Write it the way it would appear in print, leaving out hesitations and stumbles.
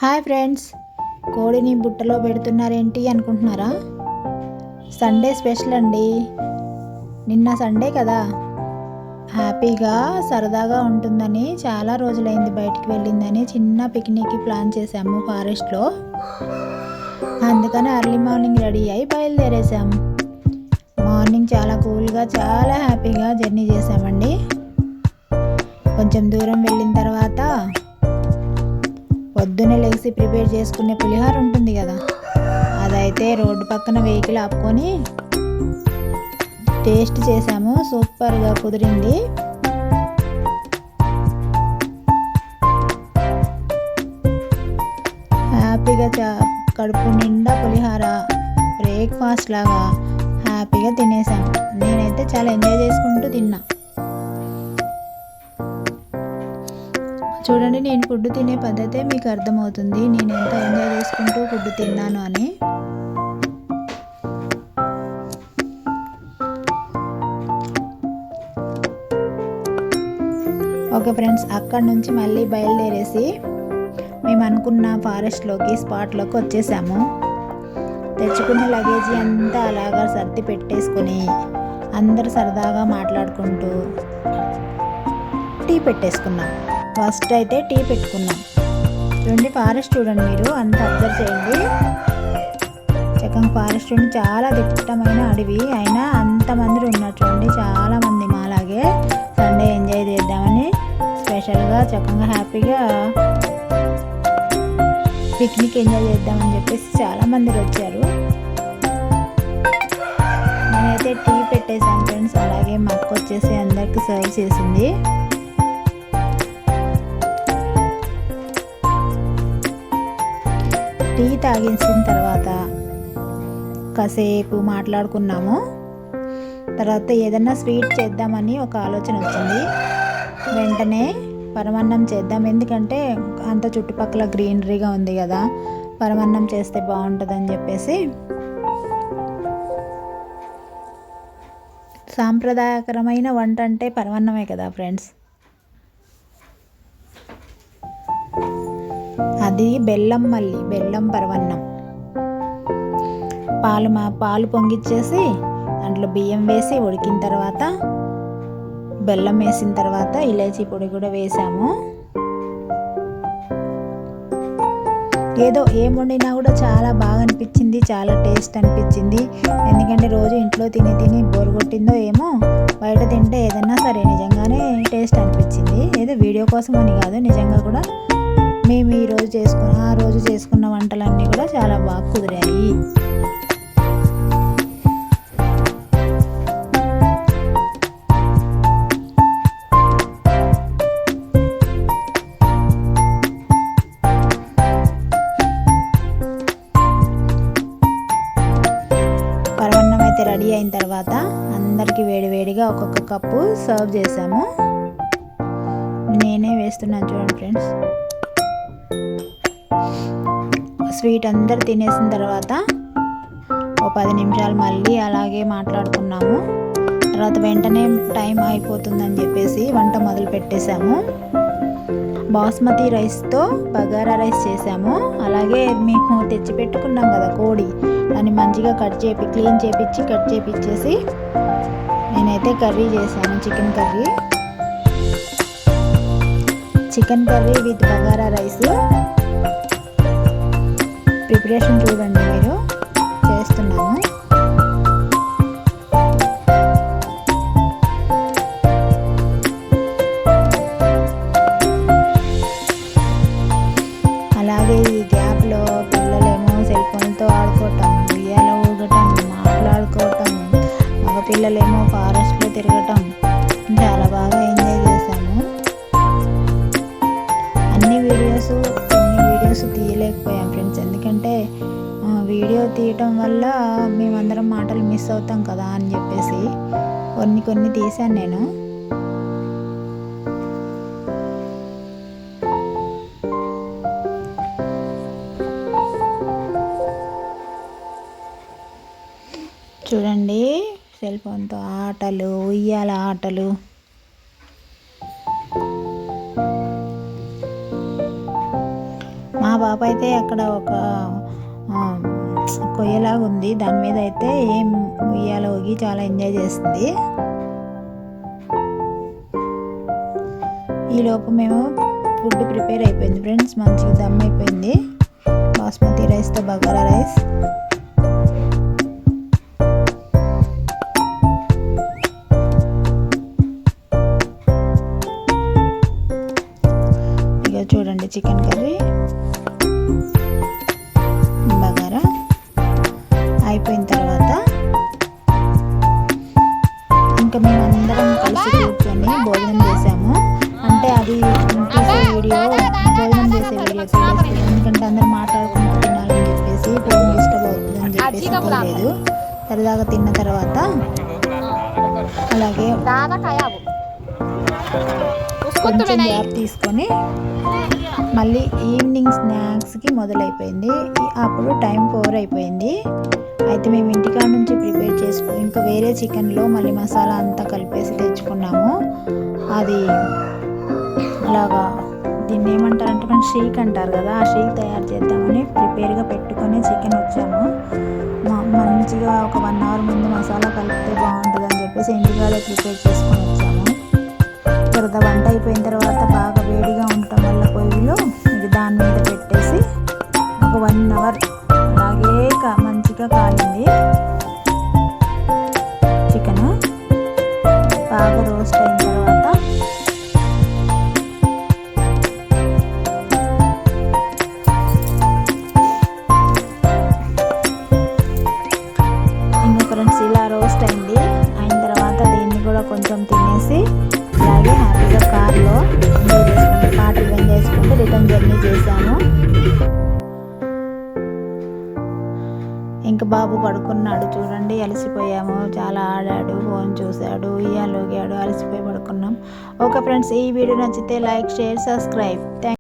Hi friends, కోడిని బుట్టలో పెడుతున్నారేంటి అనుకుంటున్నారా? సండే స్పెషల్ అండి. నిన్న సండే కదా, హ్యాపీగా సరదాగా ఉంటుందని చాలా రోజులైంది బయటికి వెళ్ళిందని చిన్న పిక్నిక్కి ప్లాన్ చేసాము ఫారెస్ట్లో. అందుకని ఎర్లీ మార్నింగ్ రెడీ అయి బయలుదేరేసాము. మార్నింగ్ చాలా కూల్గా చాలా హ్యాపీగా జర్నీ చేసామండి. కొంచెం దూరం వెళ్ళిన తర్వాత పొద్దున్నే లేచి ప్రిపేర్ చేసుకునే పులిహోర ఉంటుంది కదా, అదైతే రోడ్డు పక్కన వెహికల్ ఆపుకొని టేస్ట్ చేసాము. సూపర్గా కుదిరింది. హ్యాపీగా కడుపు నిండా పులిహోర బ్రేక్ఫాస్ట్ లాగా హ్యాపీగా తినేసాము. నేనైతే చాలా ఎంజాయ్ చేసుకుంటూ తిన్నా. చూడండి, నేను ఫుడ్ తినే పద్ధతే మీకు అర్థమవుతుంది నేను ఎంత ఎంజాయ్ చేసుకుంటూ ఫుడ్ తిన్నాను అని. ఓకే ఫ్రెండ్స్, అక్కడ నుంచి మళ్ళీ బయలుదేరేసి మేము అనుకున్న ఫారెస్ట్లోకి స్పాట్లోకి వచ్చేసాము. తెచ్చుకున్న లగేజీ అంతా అలాగా సర్ది పెట్టేసుకొని అందరు సరదాగా మాట్లాడుకుంటూ టీ పెట్టేసుకున్నాం. ఫస్ట్ అయితే టీ పెట్టుకున్నాం. చూడండి, ఫారెస్ట్ చూడండి, మీరు అంత అబ్జర్వ్ చేయండి. చక్కగా ఫారెస్ట్ చూడండి, చాలా దిట్టమైన అడవి అయినా అంతమంది ఉన్నారు. చూడండి, చాలామంది మాలాగే సండే ఎంజాయ్ చేద్దామని స్పెషల్గా చక్కగా హ్యాపీగా పిక్నిక్ ఎంజాయ్ చేద్దామని చెప్పేసి చాలామంది వచ్చారు. నేనైతే టీ పెట్టేసాను ఫ్రెండ్స్. అలాగే మా అక్క వచ్చేసి అందరికి సర్వ్ చేసింది. టీ తాగేసిన తర్వాత కాసేపు మాట్లాడుకున్నాము. తర్వాత ఏదన్నా స్వీట్ చేద్దామని ఒక ఆలోచన వచ్చింది. వెంటనే పరమాన్నం చేద్దాం, ఎందుకంటే అంత చుట్టుపక్కల గ్రీనరీగా ఉంది కదా, పరమాన్నం చేస్తే బాగుంటుందని చెప్పేసి. సాంప్రదాయకరమైన వంట అంటే పరమాన్నమే కదా ఫ్రెండ్స్. అది బెల్లం పరమాన్నం. పాలు పొంగిచ్చేసి దాంట్లో బియ్యం వేసి ఉడికిన తర్వాత బెల్లం వేసిన తర్వాత ఇలాచీ పొడి కూడా వేసాము. ఏదో ఏం వండినా కూడా చాలా బాగా అనిపించింది, చాలా టేస్ట్ అనిపించింది. ఎందుకంటే రోజు ఇంట్లో తిని బోర్ కొట్టిందో ఏమో, బయట తింటే ఏదన్నా సరే నిజంగానే టేస్ట్ అనిపించింది. ఏదో వీడియో కోసం అని కాదు, నిజంగా కూడా మేము ఆ రోజు చేసుకున్న వంటలన్నీ కూడా చాలా బాగా కుదిరాయి. పరమాన్నం అయితే రెడీ అయిన తర్వాత అందరికీ వేడివేడిగా ఒక్కొక్క కప్పు సర్వ్ చేసాము. నేనే వేస్తున్నాను చూడండి ఫ్రెండ్స్. స్వీట్ అందరు తినేసిన తర్వాత ఓ 10 నిమిషాలు మళ్ళీ అలాగే మాట్లాడుకున్నాము. తర్వాత వెంటనే టైం అయిపోతుందని చెప్పేసి వంట మొదలు పెట్టేశాము. బాస్మతి రైస్తో బగారా రైస్ చేసాము. అలాగే మేము తెచ్చి పెట్టుకున్నాం కదా కోడి, దాన్ని మంచిగా క్లీన్ చేపించేసి నేనైతే కర్రీ చేశాను. Chicken curry with bagara rice. Preparation చూడండి, మీరు చేస్తున్నాము. అలాగే ఈ గ్యాప్లో పిల్లలేమో సెల్ ఫోన్తో ఆడుకోవటం, ఉయ్యాల ఊగటం, మాట్లాడుకోవటం, మగ పిల్లలేమో ఫారెస్ట్లో తిరగటం, చాలా బాగా ఎంజాయ్ చేశాము. కొన్ని వీడియోస్ తీయలేకపోయాం ఫ్రెండ్స్, ఎందుకంటే వీడియో తీయటం వల్ల మేమందరం మాటలు మిస్ అవుతాం కదా అని చెప్పేసి కొన్ని తీశాను నేను. చూడండి, సెల్ ఫోన్తో ఆటలు, ఉయ్యాల ఆటలు, మా పాప అయితే అక్కడ ఒక కొయ్యలాగా ఉంది, దాని మీద అయితే ఏం ఉయ్యాల ఊగి చాలా ఎంజాయ్ చేస్తుంది. ఈలోపు మేము ఫుడ్ ప్రిపేర్ అయిపోయింది ఫ్రెండ్స్, మంచిగా దమ్ అయిపోయింది. బాస్మతి రైస్తో బగారా రైస్. ఇక చూడండి చికెన్ కర్రీ బగారా అయిపోయిన తర్వాత ఇంకా మేము అందరం కలిసి కూర్చొని భోజనం చేసాము. అంటే అది తీసే వీడియో భోజనం చేసే వీడియో తీసేస్తుంది, ఎందుకంటే అందరూ మాట్లాడుకుంటూ తినాలని చెప్పేసి ఫోన్ డిస్టర్బ్ అవుతుందని చెప్పేసి తీయలేదు. సరదాగా తిన్న తర్వాత అలాగే కొంచెం గ్యాప్ తీసుకొని మళ్ళీ ఈవినింగ్ స్నాక్స్కి మొదలైపోయింది. అప్పుడు టైం 4 అయిపోయింది. అయితే మేము ఇంటికాడ నుంచి ప్రిపేర్ చేసుకుని ఇంకా వేరే చికెన్లో మళ్ళీ మసాలా అంతా కలిపేసి తెచ్చుకున్నాము. అది అలాగా దీన్ని ఏమంటారంటే మనం షేక్ అంటారు కదా, ఆ షేక్ తయారు చేద్దామని ప్రిపేర్గా పెట్టుకొని చికెన్ వచ్చాము. మంచిగా ఒక 1 అవర్ ముందు మసాలా కలిపితే బాగుంటుందని చెప్పేసి ఇంటికాడే ప్రిపేర్ చేసుకొని వచ్చాము. తర్వాత వంట అయిపోయిన తర్వాత బాగా వేడిగా ఉండటం వల్ల పొయ్యిలో ఇది దాని మీద పెట్టేసి ఒక 1 అవర్ అలాగే మంచిగా కాలింది. చికెన్ బాగా రోస్ట్ అయిన తర్వాత ఇంకా ఫ్రెండ్స్ ఇలా రోస్ట్ అయిన తర్వాత దీన్ని కూడా కొంచెం తినేసి అలాగే హ్యాపీగా కార్లో పాటలు ఎంజాయ్ చేసుకుంటూ రిటర్న్ జర్నీ చేశాము. ఇంకా బాబు పడుకున్నాడు చూడండి, అలసిపోయాము, చాలా ఆడాడు, ఫోన్ చూశాడు, ఉయ్యాలూగాడు, అలసిపోయి పడుకున్నాం. ఓకే ఫ్రెండ్స్, ఈ వీడియో నచ్చితే లైక్, షేర్, సబ్స్క్రైబ్.